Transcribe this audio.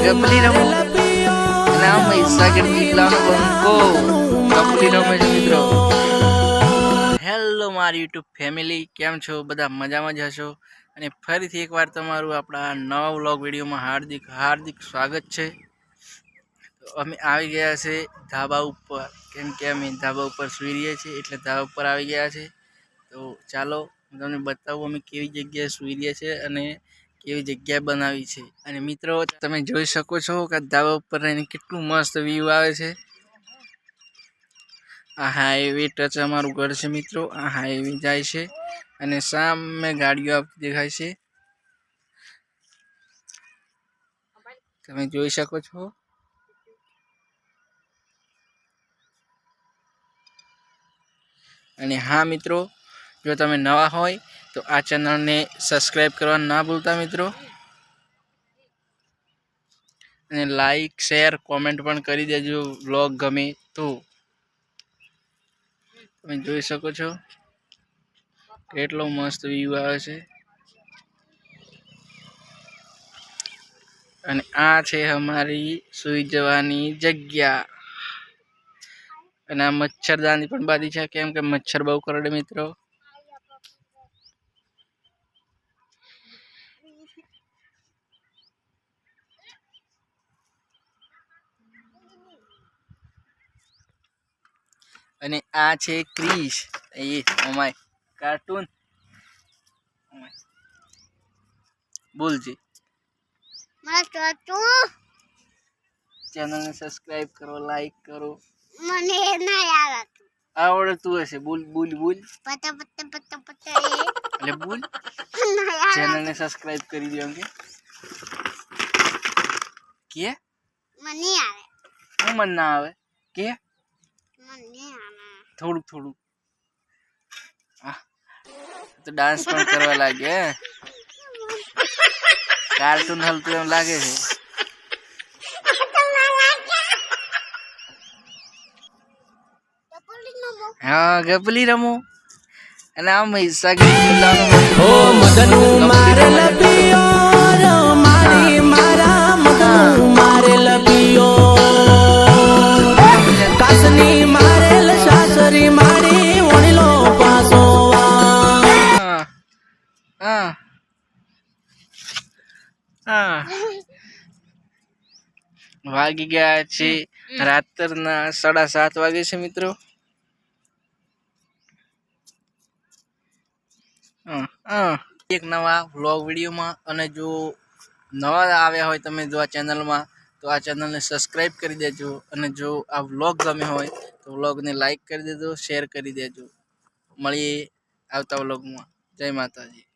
ગપલી રમો નામ સાગર દીપલાનો બંકો ગપલી રમે છે મિત્રો। હેલો મારી યુટ્યુબ ફેમિલી, કેમ છો બધા? મજામાં જ હશો અને ફરીથી એકવાર તમારું આપણા નવા વ્લોગ વિડીયોમાં હાર્દિક હાર્દિક સ્વાગત છે। તો અમે આવી ગયા છે ધાબા ઉપર, કેમ કે અમે ધાબા ઉપર સૂઈ રહ્યા છીએ એટલે ધાબા ઉપર આવી ગયા છે। તો ચાલો હું તમને બતાવું અમે કેવી જગ્યાએ સૂઈ રહ્યા છીએ અને કેવી જગ્યા બનાવી છે। અને મિત્રો તમે જોઈ શકો છો કે ધાબા ઉપર રહીને કેટલું મસ્ત વ્યૂ આવે છે। આ હાઈવે ટચ અમારું ઘર છે મિત્રો। આ હાઈવે જાય છે અને સામે ગાડીઓ આવતી દેખાય છે, તમે જોઈ શકો છો। અને હા મિત્રો, જો તમે નવા હોય તો આ ચેનલને સબસ્ક્રાઈબ કરવા ના ભૂલતા મિત્રો, અને લાઈક શેર કોમેન્ટ પણ કરી દેજો વ્લોગ ગમે તો। તમે જોઈ શકો છો કેટલો મસ્ત વ્યૂ આવે છે। અને આ છે અમારી સૂઈ જવાની જગ્યા। અને આ મચ્છરદાની પણ બાંધી છે, કેમ કે મચ્છર બહુ કરડે મિત્રો। અને આ છે ક્રિશ, એ અમાય કાર્ટૂન બોલજી ચેનલને સબસ્ક્રાઇબ કરો, લાઈક કરો। મને ના આવડતું હશે, બોલ બોલ બોલ પતા પતા પતા પતા એટલે બોલ ચેનલને સબસ્ક્રાઇબ કરી દો કે મને આવે, હું મન ના આવે કે મને આવે થોડું થોડું। તો ડાન્સ પણ કરવા લાગે, કાર્ટૂન હલતું એમ લાગે છે। હા ગપલી રમો અને આમ સાગર દીપલાનો મદનું મારે લપિયો મારી મારા મદનું મારે લપિયો કાસની મારે સાસરી મારી વણલો પાસો વાગી ગયા છે રાત્રના 7:30 વાગે છે મિત્રો। એક નવા વ્લોગ વિડીયોમાં, અને જો નવા આવ્યા હોય તમે જો આ ચેનલમાં તો આ ચેનલને સબસ્ક્રાઈબ કરી દેજો। અને જો આ વ્લોગ ગમે હોય તો વ્લોગને લાઈક કરી દેજો, શેર કરી દેજો। મળીએ આવતા વ્લોગમાં। જય માતાજી।